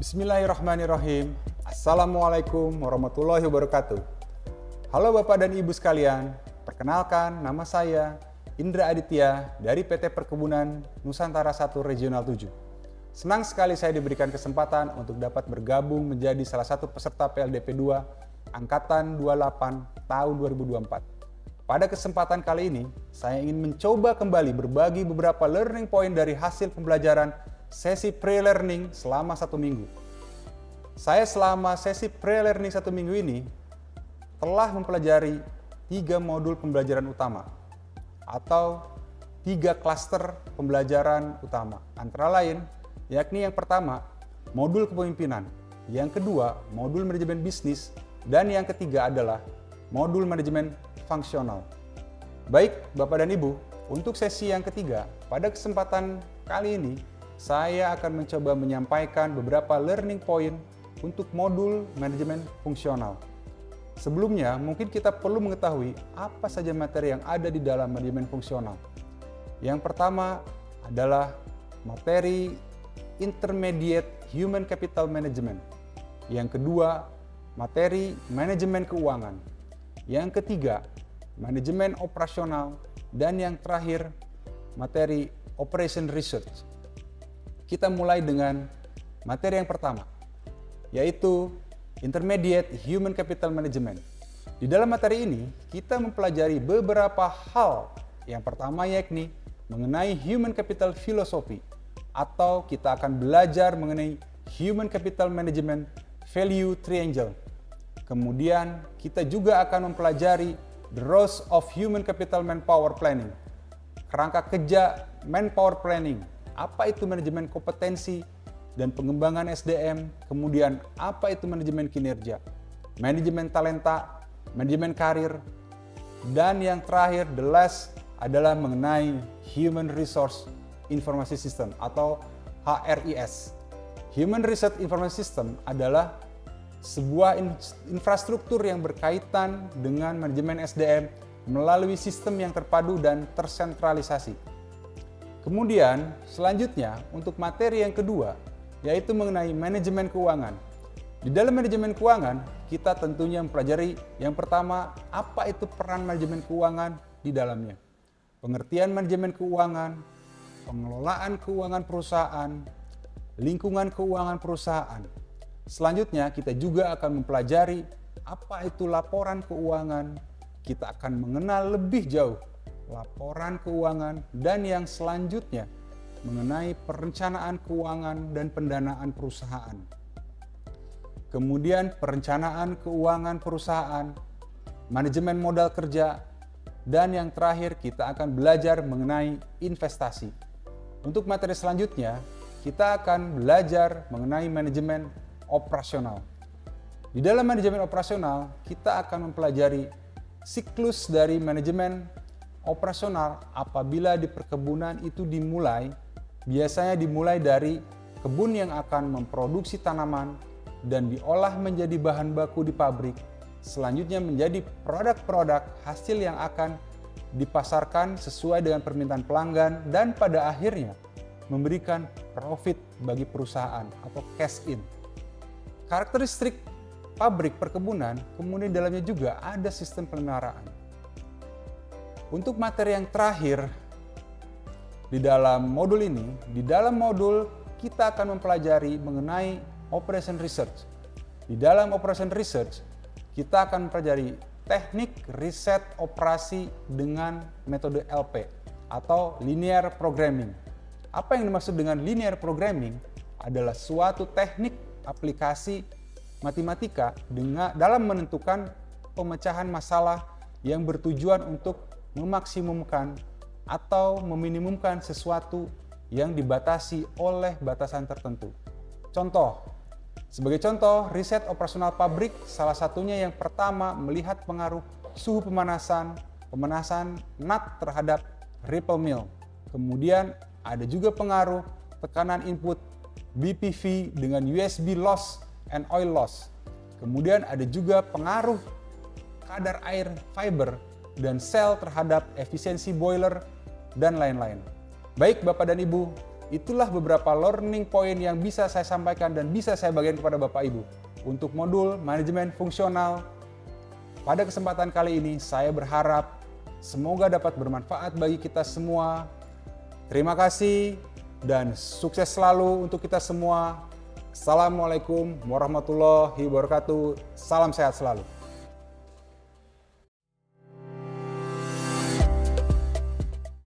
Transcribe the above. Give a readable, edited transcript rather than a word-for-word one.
Bismillahirrahmanirrahim. Assalamualaikum warahmatullahi wabarakatuh. Halo Bapak dan Ibu sekalian, perkenalkan nama saya Indra Aditya dari PT Perkebunan Nusantara 1 Regional 7. Senang sekali saya diberikan kesempatan untuk dapat bergabung menjadi salah satu peserta PLDP 2 Angkatan 28 tahun 2024. Pada kesempatan kali ini, saya ingin mencoba kembali berbagi beberapa learning point dari hasil pembelajaran sesi pre-learning selama 1 minggu. Saya selama sesi pre-learning 1 minggu ini telah mempelajari 3 modul pembelajaran utama atau 3 klaster pembelajaran utama. Antara lain, yakni yang pertama, modul kepemimpinan, yang kedua, modul manajemen bisnis, dan yang ketiga adalah modul manajemen fungsional. Baik, Bapak dan Ibu, untuk sesi yang ketiga, pada kesempatan kali ini, saya akan mencoba menyampaikan beberapa learning point untuk modul manajemen fungsional. Sebelumnya, mungkin kita perlu mengetahui apa saja materi yang ada di dalam manajemen fungsional. Yang pertama adalah materi Intermediate Human Capital Management. Yang kedua, materi manajemen keuangan. Yang ketiga, manajemen operasional. Dan yang terakhir, materi Operation Research. Kita mulai dengan materi yang pertama, yaitu Intermediate Human Capital Management. Di dalam materi ini, kita mempelajari beberapa hal. Yang pertama yakni mengenai Human Capital Philosophy, atau kita akan belajar mengenai Human Capital Management Value Triangle. Kemudian, kita juga akan mempelajari The Roles of Human Capital Manpower Planning, kerangka kerja Manpower Planning. Apa itu manajemen kompetensi dan pengembangan SDM, kemudian apa itu manajemen kinerja, manajemen talenta, manajemen karir, dan yang terakhir, the last, adalah mengenai Human Resource Information System atau HRIS. Human Resource Information System adalah sebuah infrastruktur yang berkaitan dengan manajemen SDM melalui sistem yang terpadu dan tersentralisasi. Kemudian, selanjutnya untuk materi yang kedua, yaitu mengenai manajemen keuangan. Di dalam manajemen keuangan, kita tentunya mempelajari yang pertama, apa itu peran manajemen keuangan di dalamnya. Pengertian manajemen keuangan, pengelolaan keuangan perusahaan, lingkungan keuangan perusahaan. Selanjutnya, kita juga akan mempelajari apa itu laporan keuangan. Kita akan mengenal lebih jauh laporan keuangan, dan yang selanjutnya mengenai perencanaan keuangan dan pendanaan perusahaan. Kemudian perencanaan keuangan perusahaan, manajemen modal kerja, dan yang terakhir kita akan belajar mengenai investasi. Untuk materi selanjutnya, kita akan belajar mengenai manajemen operasional. Di dalam manajemen operasional, kita akan mempelajari siklus dari manajemen operasional apabila di perkebunan itu biasanya dimulai dari kebun yang akan memproduksi tanaman dan diolah menjadi bahan baku di pabrik, selanjutnya menjadi produk-produk hasil yang akan dipasarkan sesuai dengan permintaan pelanggan dan pada akhirnya memberikan profit bagi perusahaan atau cash in. Karakteristik pabrik perkebunan, kemudian dalamnya juga ada sistem pemeliharaan. Untuk materi yang terakhir di dalam modul ini, di dalam modul kita akan mempelajari mengenai Operation Research. Di dalam Operation Research, kita akan mempelajari teknik riset operasi dengan metode LP atau Linear Programming. Apa yang dimaksud dengan Linear Programming adalah suatu teknik aplikasi matematika dalam menentukan pemecahan masalah yang bertujuan untuk memaksimumkan atau meminimumkan sesuatu yang dibatasi oleh batasan tertentu. Sebagai contoh, riset operasional pabrik salah satunya yang pertama melihat pengaruh suhu pemanasan nut terhadap ripple mill. Kemudian ada juga pengaruh tekanan input BPV dengan USB loss and oil loss. Kemudian ada juga pengaruh kadar air fiber dan sel terhadap efisiensi boiler, dan lain-lain. Baik Bapak dan Ibu, Itulah beberapa learning point yang bisa saya sampaikan dan bisa saya bagikan kepada Bapak Ibu. Untuk modul manajemen fungsional, pada kesempatan kali ini saya berharap semoga dapat bermanfaat bagi kita semua. Terima kasih dan sukses selalu untuk kita semua. Assalamualaikum warahmatullahi wabarakatuh. Salam sehat selalu.